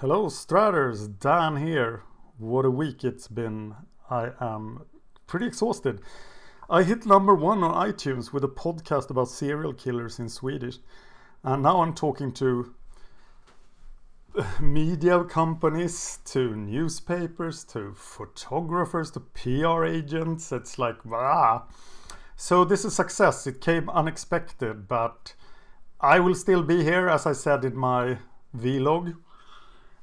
Hello Straters, Dan here. What a week it's been. I am pretty exhausted. I hit #1 on iTunes with a podcast about serial killers in Swedish. And now I'm talking to media companies, to newspapers, to photographers, to PR agents. It's like, wow. So this is success. It came unexpected, but I will still be here, as I said in my vlog.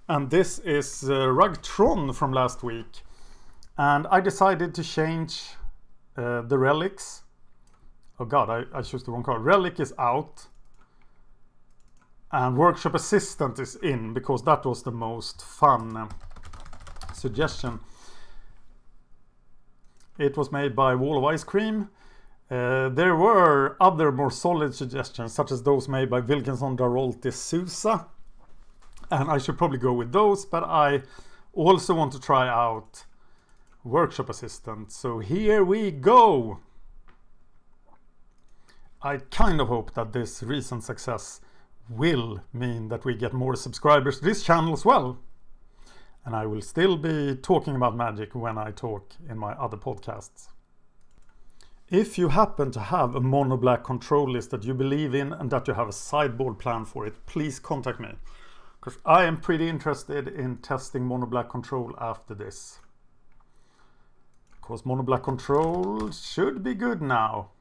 And this is RUG Tron from last week. And I decided to change the relics. Oh god, I chose the wrong card. Relic is out. And Workshop Assistant is in, because that was the most fun suggestion. It was made by Wall of Ice Cream. There were other more solid suggestions, such as those made by Wilkinson, Darolti, Sousa. And I should probably go with those, but I also want to try out Workshop Assistant. So here we go. I kind of hope that this recent success will mean that we get more subscribers to this channel as well. And I will still be talking about Magic when I talk in my other podcasts. If you happen to have a mono black control list that you believe in and that you have a sideboard plan for it, please contact me. Because I am pretty interested in testing mono black control after this. Because mono black control should be good now.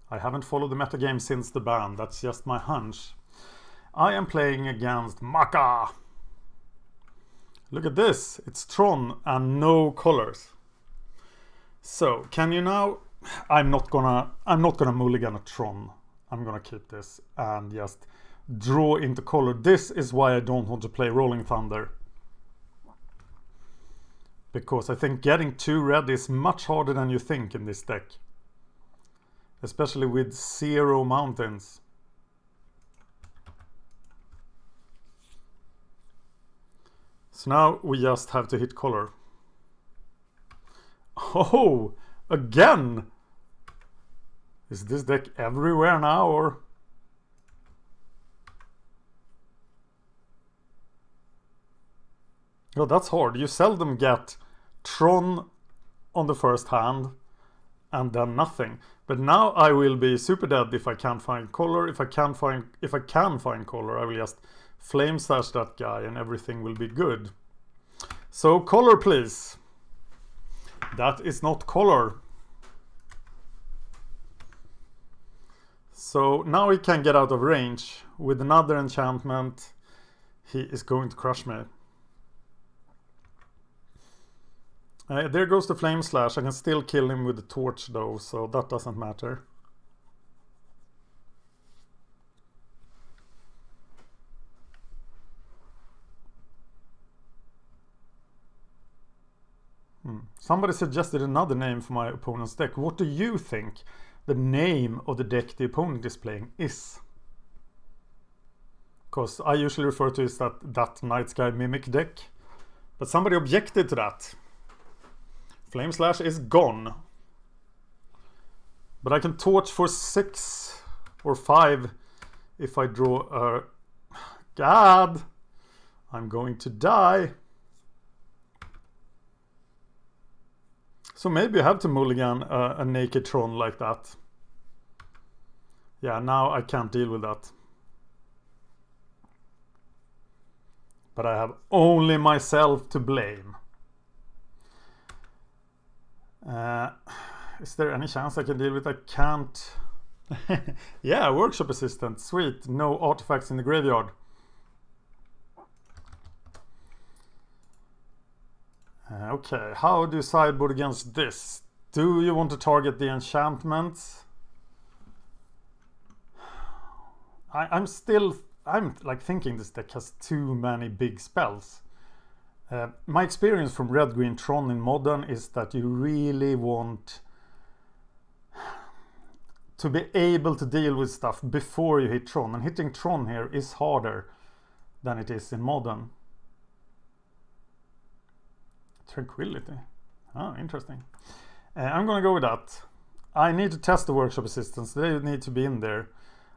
I haven't followed the metagame since the ban, that's just my hunch. I am playing against Maka. Look at this, it's Tron and no colors. So, can you now... I'm not gonna mulligan a Tron. I'm gonna keep this and just draw into color. This is why I don't want to play Rolling Thunder. Because I think getting 2 red is much harder than you think in this deck. Especially with 0 mountains. So now we just have to hit color. Oh! Again! Is this deck everywhere now, or...? Oh, that's hard. You seldom get Tron on the first hand and then nothing. But now I will be super dead if I can't find color. If I can find color, I will just flame slash that guy and everything will be good. So color, please. That is not color. So now he can get out of range. With another enchantment, he is going to crush me. There goes the flame slash. I can still kill him with the torch though, so that doesn't matter. Somebody suggested another name for my opponent's deck. What do you think the name of the deck the opponent is playing is? Because I usually refer to it as that Nightsky Mimic deck. But somebody objected to that. Flame Slash is gone. But I can torch for 6 or 5 if I draw a... God! I'm going to die. So maybe I have to mulligan a naked Tron like that. Yeah, now I can't deal with that. But I have only myself to blame. Is there any chance I can deal with it? I can't. Yeah, Workshop Assistant. Sweet. No artifacts in the graveyard. Okay, how do you sideboard against this? Do you want to target the enchantments? I'm like thinking this deck has too many big spells. My experience from Red-Green Tron in Modern is that you really want to be able to deal with stuff before you hit Tron. And hitting Tron here is harder than it is in Modern. Tranquility. Oh, interesting. I'm gonna go with that. I need to test the Workshop Assistants. They need to be in there.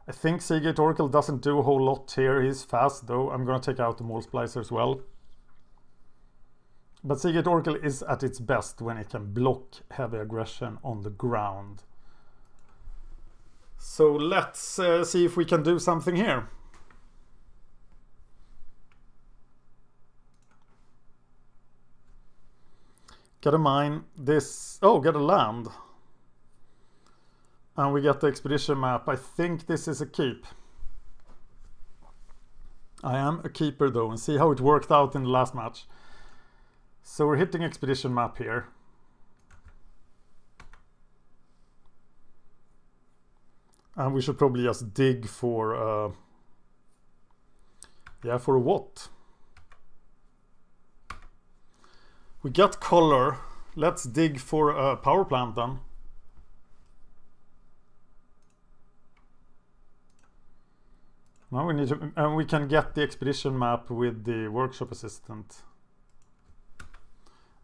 I think Seagate Oracle doesn't do a whole lot here. He's fast though. I'm gonna take out the Mole Splicer as well. But Seagate Oracle is at its best when it can block heavy aggression on the ground. So let's see if we can do something here. Get a mine. This... Oh, get a land. And we get the expedition map. I think this is a keep. I am a keeper though, and see how it worked out in the last match. So we're hitting expedition map here. And we should probably just dig for yeah, for a what? We got color. Let's dig for a power plant then. Now we need to, and we can get the expedition map with the workshop assistant.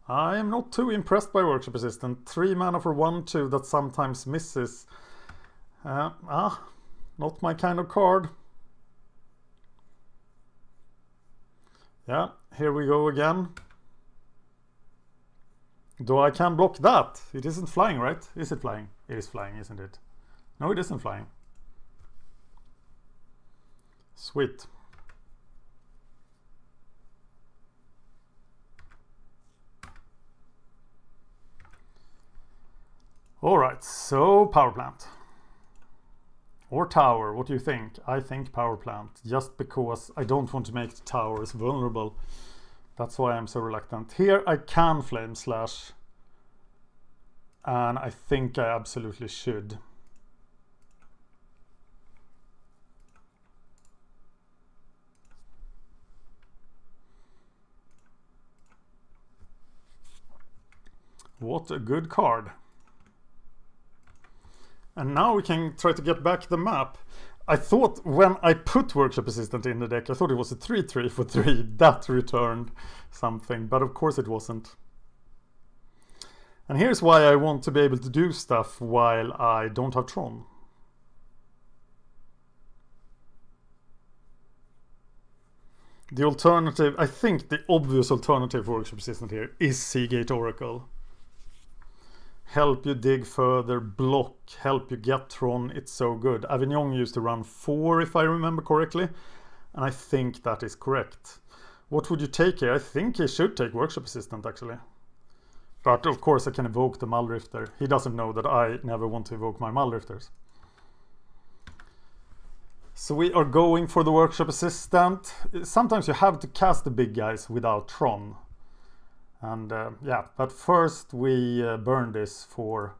I am not too impressed by workshop assistant. 3 mana for 1/2 that sometimes misses. Not my kind of card. Yeah, here we go again. Though I can block that. It isn't flying, right? Is it flying? It is flying, isn't it? No, it isn't flying. Sweet. All right, so power plant. Or tower, what do you think? I think power plant, just because I don't want to make the towers vulnerable. That's why I'm so reluctant. Here I can flame slash. And I think I absolutely should. What a good card. And now we can try to get back the map. I thought when I put Workshop Assistant in the deck, I thought it was a 3/3 for 3 that returned something, but of course it wasn't. And here's why I want to be able to do stuff while I don't have Tron. The alternative, I think the obvious alternative for Workshop Assistant here is Seagate Oracle. Help you dig further, block, help you get Tron, it's so good. Avignon used to run 4 if I remember correctly, and I think that is correct. What would you take here? I think he should take Workshop Assistant actually. But of course I can evoke the Muldrifter. He doesn't know that I never want to evoke my Muldrifters. So we are going for the Workshop Assistant. Sometimes you have to cast the big guys without Tron. And yeah, but first we burn this for...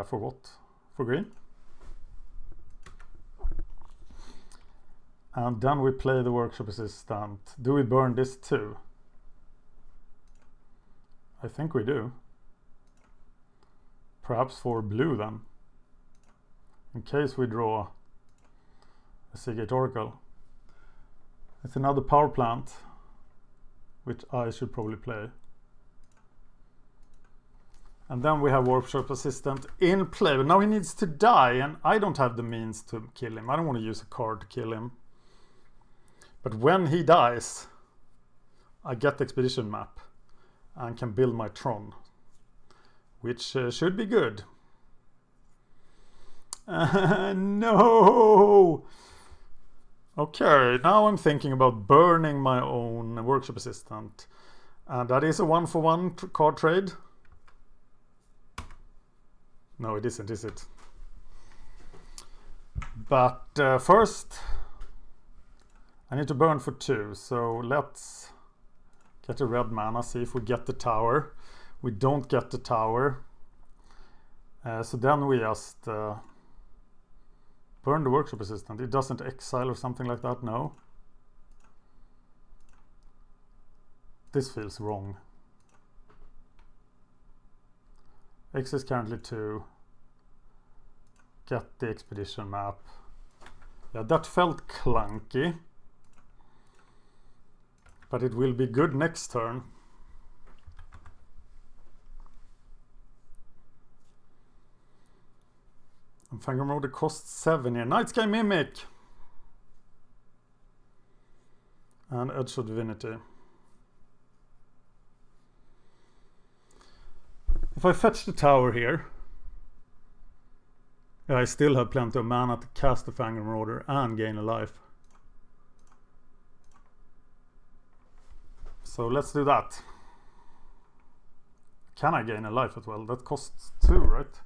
for what? For green? And then we play the Workshop Assistant. Do we burn this too? I think we do. Perhaps for blue then. In case we draw a Seagate Oracle. It's another power plant, which I should probably play. And then we have Workshop Assistant in play. But now he needs to die, and I don't have the means to kill him. I don't want to use a card to kill him. But when he dies, I get the expedition map and can build my Tron, which should be good. No! Okay, now I'm thinking about burning my own Workshop Assistant. And that is a 1-for-1 card trade. No, it isn't, is it? But first, I need to burn for 2. So let's get a red mana, see if we get the tower. We don't get the tower. So then we just burn the Workshop Assistant. It doesn't exile or something like that, no. This feels wrong. X is currently 2. Get the expedition map. Yeah, that felt clunky. But it will be good next turn. And Fangarmoder costs 7 here. Nightsky Mimic. And Edge of Divinity. If I fetch the tower here, I still have plenty of mana to cast the Fangarmoder and gain a life. So let's do that. Can I gain a life as well? That costs 2, right?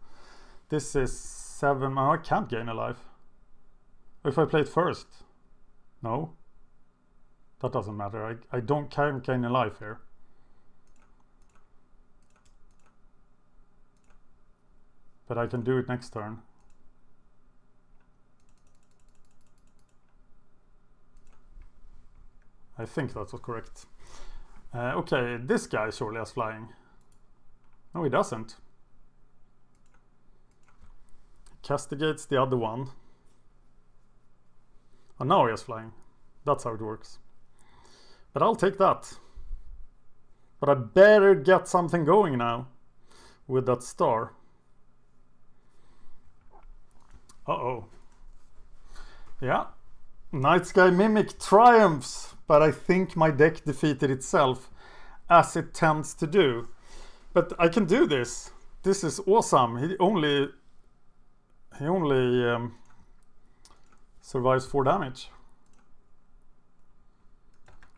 This is 7. Oh, I can't gain a life. If I play it first. No. That doesn't matter. I can't gain a life here. But I can do it next turn. I think that was correct. Okay, this guy surely has flying. No, he doesn't. Castigates the other one. Oh, now he has flying. That's how it works. But I'll take that. But I better get something going now with that star. Uh-oh. Yeah. Nightsky Mimic triumphs, but I think my deck defeated itself, as it tends to do. But I can do this. This is awesome. He only survives 4 damage.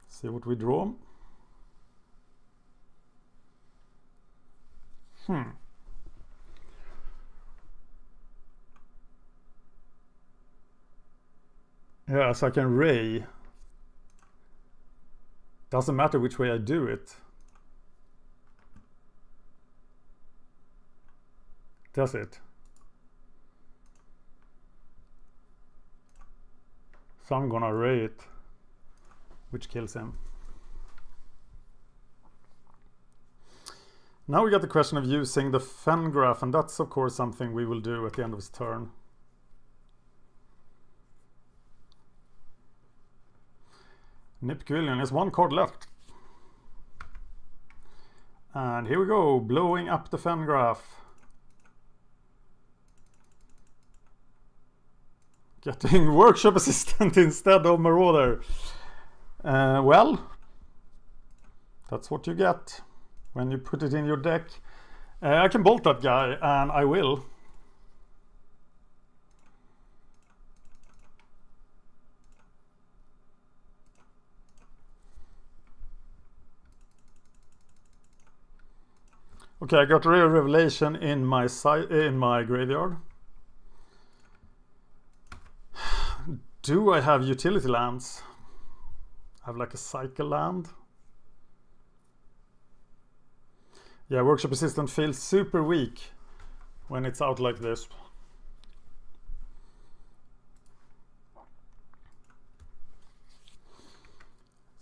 See what we draw. Yeah, so I can ray. Doesn't matter which way I do it. Does it? So I'm gonna ray it, which kills him. Now we got the question of using the Fengraph, and that's of course something we will do at the end of his turn. Nipquillion has 1 card left. And here we go, blowing up the Fengraph. Getting Workshop Assistant instead of Marauder. Well, that's what you get when you put it in your deck. I can bolt that guy, and I will. Okay, I got Rare Revelation in my graveyard. Do I have utility lands? I have like a cycle land. Yeah, Workshop Assistant feels super weak when it's out like this.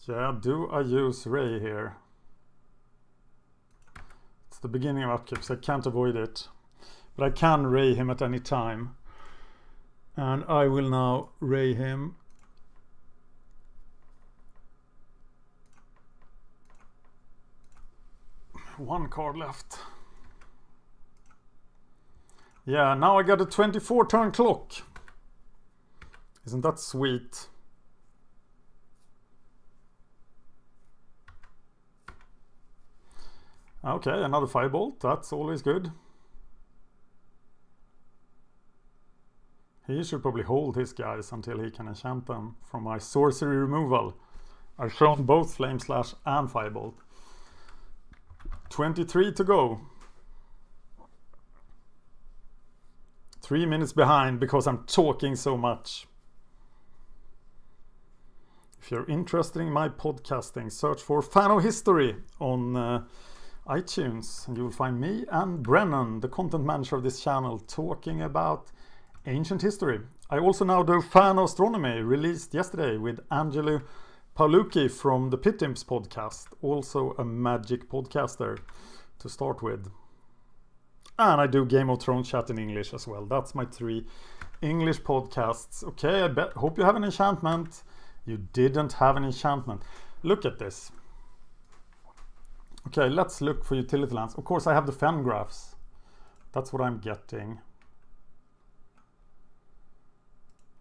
Yeah, do I use Ray here? It's the beginning of upkeep, so I can't avoid it. But I can Ray him at any time. And I will now Ray him. One card left. Yeah, now I got a 24 turn clock. Isn't that sweet? Okay, another Firebolt. That's always good. He should probably hold his guys until he can enchant them from my sorcery removal. I've shown both Flame Slash and Firebolt. 23 to go. 3 minutes behind because I'm talking so much. If you're interested in my podcasting, search for Fan of History on iTunes, and you will find me and Brennan, the content manager of this channel, talking about ancient history. I also now do Fan of Astronomy, released yesterday with Angelo Paolucci from the Pit Imps podcast, also a Magic podcaster to start with. And I do Game of Thrones chat in English as well. That's my 3 English podcasts. Okay, hope you have an enchantment. You didn't have an enchantment. Look at this. Okay, let's look for utility lands. Of course, I have the Fengraphs. That's what I'm getting.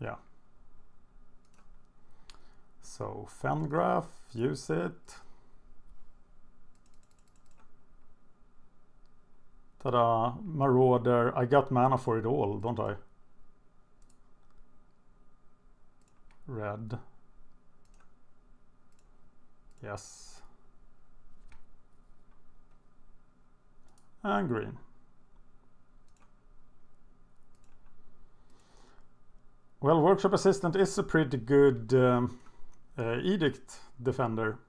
Yeah. So Fengraph, use it. Ta-da, Marauder. I got mana for it all, don't I? Red. Yes. And green. Well, Workshop Assistant is a pretty good Edict defender.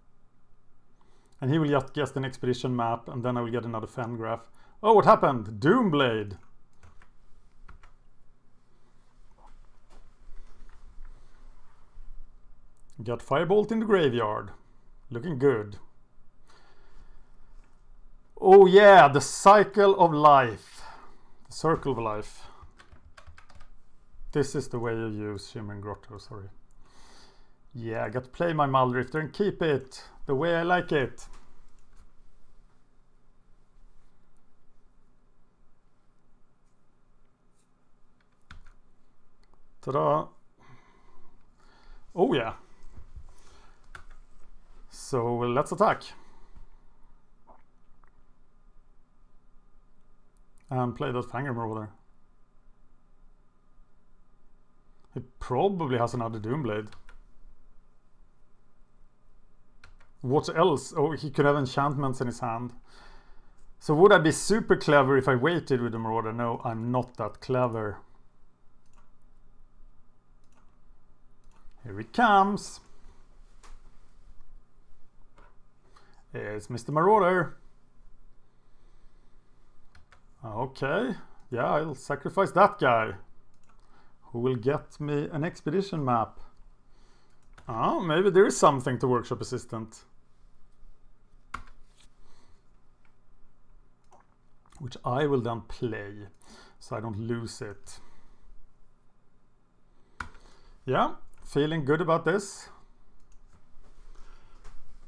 And he will just get an Expedition map, and then I will get another Fengraph. Oh, what happened? Doomblade. Got Firebolt in the graveyard. Looking good. Oh yeah, the cycle of life. The circle of life. This is the way you use Shimmering Grotto, sorry. Yeah, I got to play my Muldrifter and keep it the way I like it. Ta-da! Oh yeah. So let's attack. And play that Fangor Marauder. He probably has another Doomblade. What else? Oh, he could have enchantments in his hand. So would I be super clever if I waited with the Marauder? No, I'm not that clever. Here he comes. It's Mr. Marauder. Okay, yeah, I'll sacrifice that guy. Who will get me an Expedition map? Oh, maybe there is something to Workshop Assistant. Which I will then play, so I don't lose it. Yeah, feeling good about this.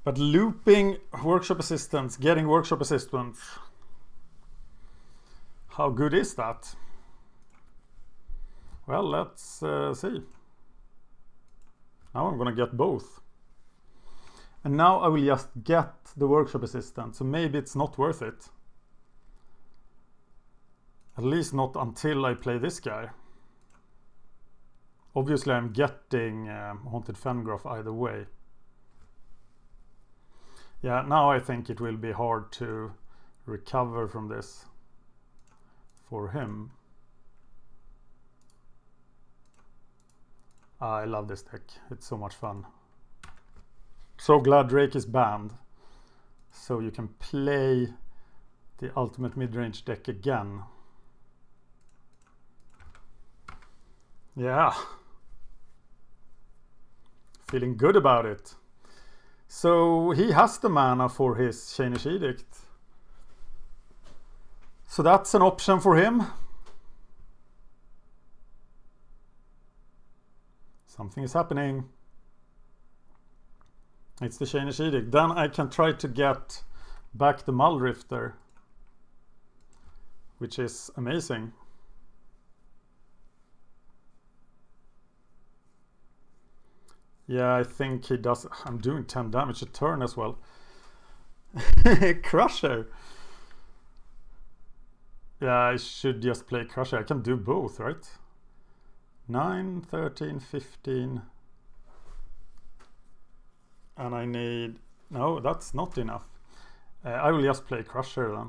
But looping Workshop Assistants, getting Workshop Assistants, how good is that? Well, let's see. Now I'm gonna get both. And now I will just get the Workshop Assistant, so maybe it's not worth it. At least not until I play this guy. Obviously I'm getting Haunted Fengraph either way. Yeah, now I think it will be hard to recover from this for him. I love this deck. It's so much fun. So glad Drake is banned. So you can play the ultimate mid-range deck again. Yeah. Feeling good about it. So he has the mana for his Chainish Edict. So that's an option for him. Something is happening. It's the Chainish Edict. Then I can try to get back the Muldrifter, which is amazing. Yeah, I think he does. I'm doing 10 damage a turn as well. Crusher. Yeah, I should just play Crusher. I can do both, right? 9, 13, 15. And I need... No, that's not enough. I will just play Crusher then.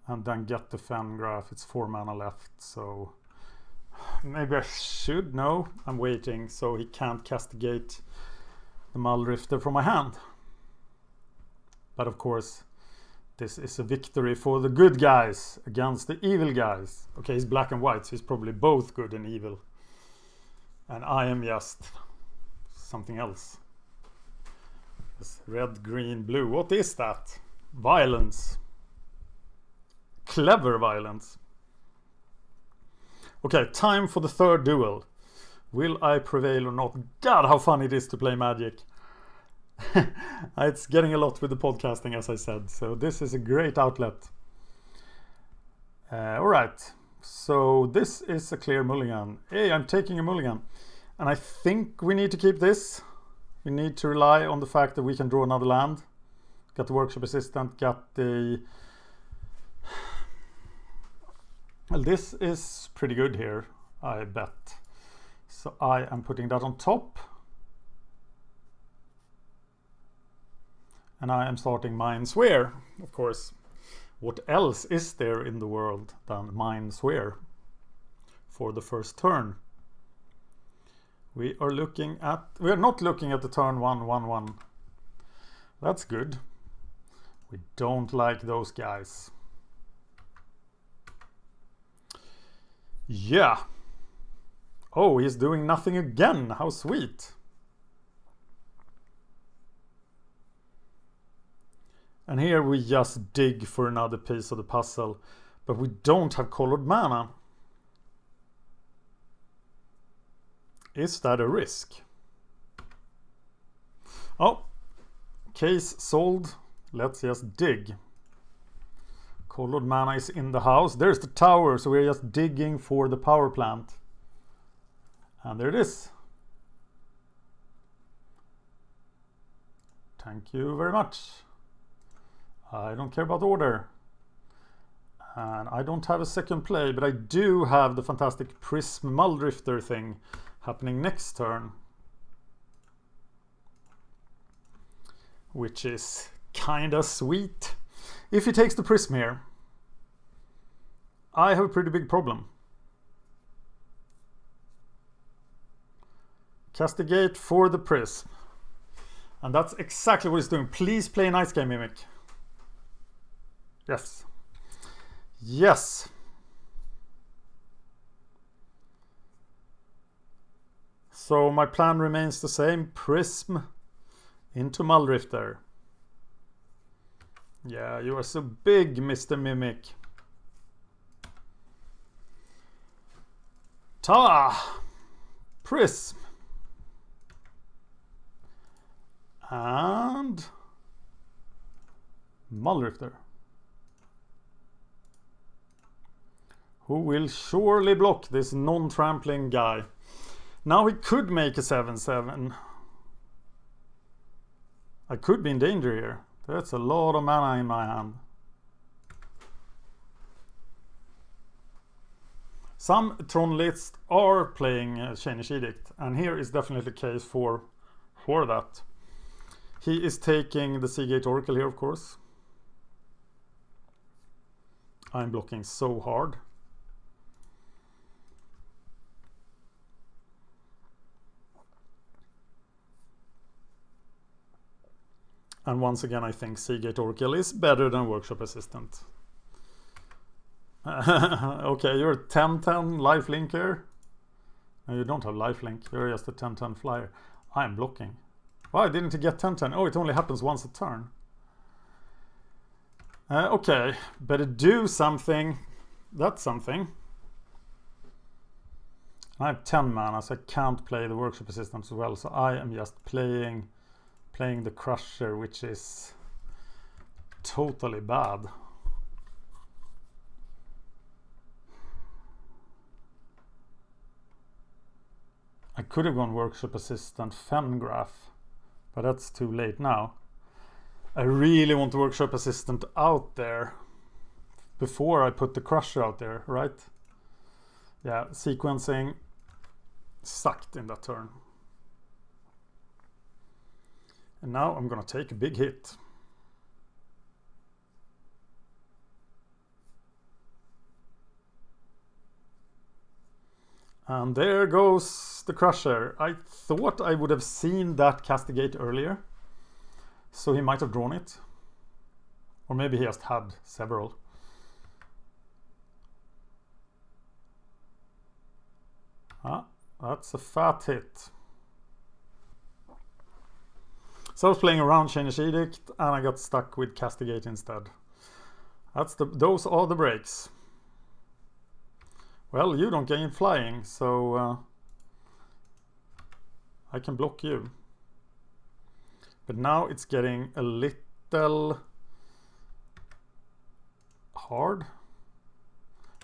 And then get the Fengraph. It's 4 mana left, so... Maybe I should. No, I'm waiting, so he can't castigate the Muldrifter from my hand. But of course, this is a victory for the good guys against the evil guys. Okay, he's black and white, so he's probably both good and evil. And I am just something else. It's red, green, blue. What is that? Violence. Clever violence. Okay, time for the third duel. Will I prevail or not? God, how fun it is to play Magic. It's getting a lot with the podcasting, as I said. So this is a great outlet. Alright. So this is a clear mulligan. Hey, I'm taking a mulligan. And I think we need to keep this. We need to rely on the fact that we can draw another land. Got the Workshop Assistant, got the... Well, this is pretty good here, I bet. So I am putting that on top. And I am starting Mineswear, of course. What else is there in the world than Mineswear for the first turn? We are not looking at the turn 1/1/1. That's good. We don't like those guys. Yeah. Oh, he's doing nothing again. How sweet. And here we just dig for another piece of the puzzle. But we don't have colored mana. Is that a risk? Oh, case solved. Let's just dig. Colored mana is in the house. There's the tower, so we're just digging for the power plant. And there it is. Thank you very much. I don't care about order. And I don't have a second play, but I do have the fantastic Prism Muldrifter thing happening next turn. Which is kinda sweet. If he takes the Prism here, I have a pretty big problem. Castigate for the Prism. And that's exactly what he's doing. Please play Nightsky Mimic. Yes. Yes. So my plan remains the same. Prism into Muldrifter. Yeah, you are so big, Mr. Mimic. Ta! Prism. And Muldrifter. Who will surely block this non-trampling guy. Now he could make a 7/7. I could be in danger here. That's a lot of mana in my hand. Some Tron lists are playing Chainish Edict, and here is definitely the case for that. He is taking the Seagate Oracle here, of course. I'm blocking so hard. And once again, I think Seagate Oracle is better than Workshop Assistant. Okay, you're a 10/10 lifelinker. No, you don't have lifelink. You're just a 10/10 flyer. I'm blocking. Why didn't he get 10/10? Oh, it only happens once a turn. Okay, better do something. That's something. I have 10 mana, so I can't play the Workshop Assistant as well. So I am just playing the Crusher, which is totally bad. I could have gone Workshop Assistant Fengraph, but that's too late now. I really want the Workshop Assistant out there before I put the Crusher out there, right? Yeah, sequencing sucked in that turn. And now I'm gonna take a big hit. And there goes the Crusher. I thought I would have seen that Castigate earlier, so he might have drawn it. Or maybe he just had several. Ah, that's a fat hit. So I was playing around Chainish Edict and I got stuck with Castigate instead. Those are the breaks. Well, you don't gain flying, so I can block you. But now it's getting a little hard.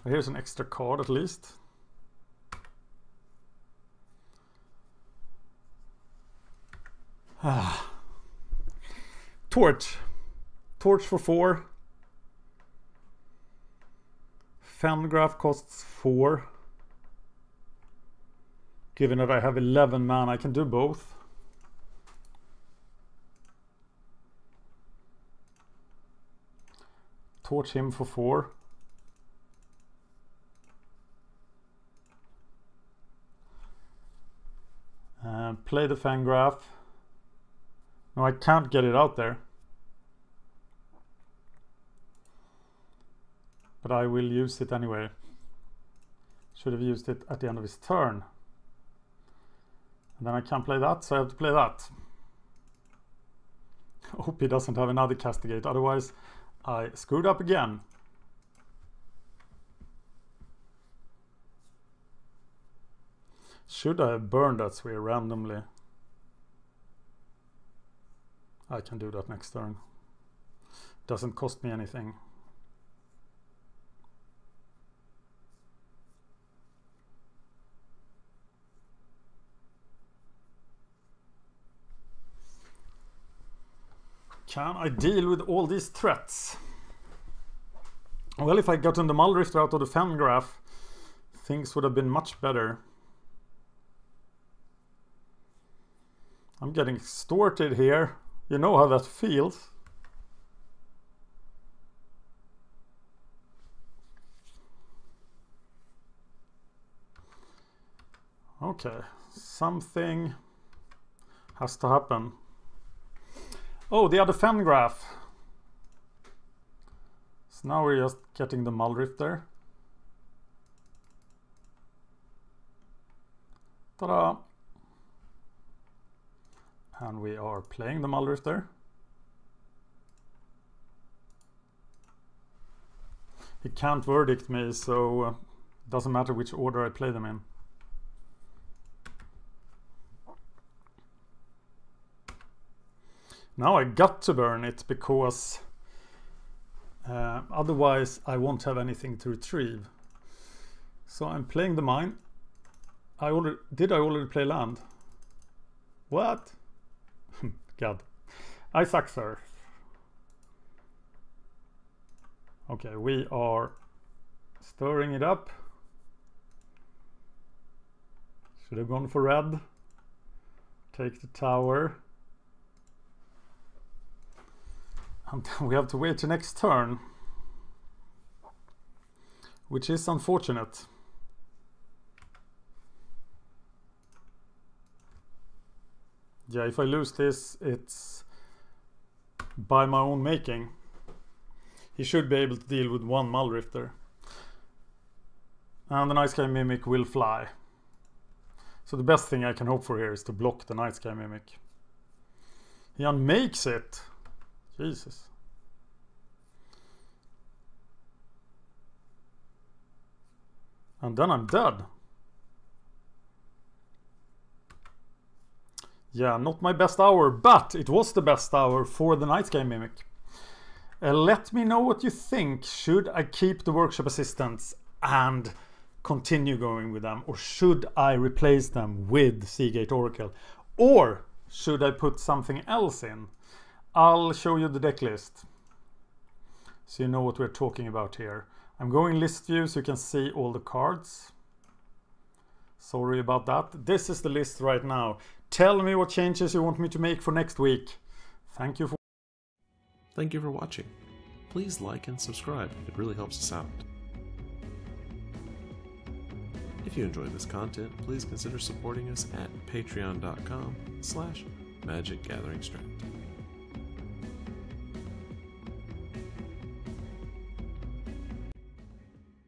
Here's an extra card at least. Torch. Torch for 4. Fengraph costs 4. Given that I have 11 mana, I can do both. Torch him for 4. Play the Fangraph. No, I can't get it out there. But I will use it anyway. Should have used it at the end of his turn. And then I can't play that, so I have to play that. Hope he doesn't have another Castigate, otherwise I screwed up again. Should I have burned that sphere randomly? I can do that next turn. Doesn't cost me anything. Can I deal with all these threats? Well, if I gotten the Muldrifter out of the Fangraph, things would have been much better. I'm getting extorted here. You know how that feels. Okay, something has to happen. Oh, the other Fangraph. So now we're just getting the Muldrifter. Ta-da! And we are playing the Muldrifter. He can't verdict me, so it doesn't matter which order I play them in. Now I got to burn it because otherwise I won't have anything to retrieve. So I'm playing the mine. Did I already play land? What? God. I suck, sir. Okay, we are stirring it up. Should have gone for red. Take the tower. And then we have to wait the next turn. Which is unfortunate. Yeah, if I lose this, it's by my own making. He should be able to deal with one Muldrifter. And the Nightsky Mimic will fly. So the best thing I can hope for here is to block the Nightsky Mimic. He unmakes it. Jesus. And then I'm dead. Yeah, not my best hour, but it was the best hour for the Nightsky Mimic. Let me know what you think. Should I keep the workshop assistants and continue going with them, or should I replace them with Seagate Oracle, or should I put something else in? I'll show you the deck list so you know what we're talking about here. I'm going list view so you can see all the cards. Sorry about that. This is the list right now. Tell me what changes you want me to make for next week. Thank you for watching. Please like and subscribe. It really helps us out. If you enjoyed this content, please consider supporting us at patreon.com/magicgatheringstrength.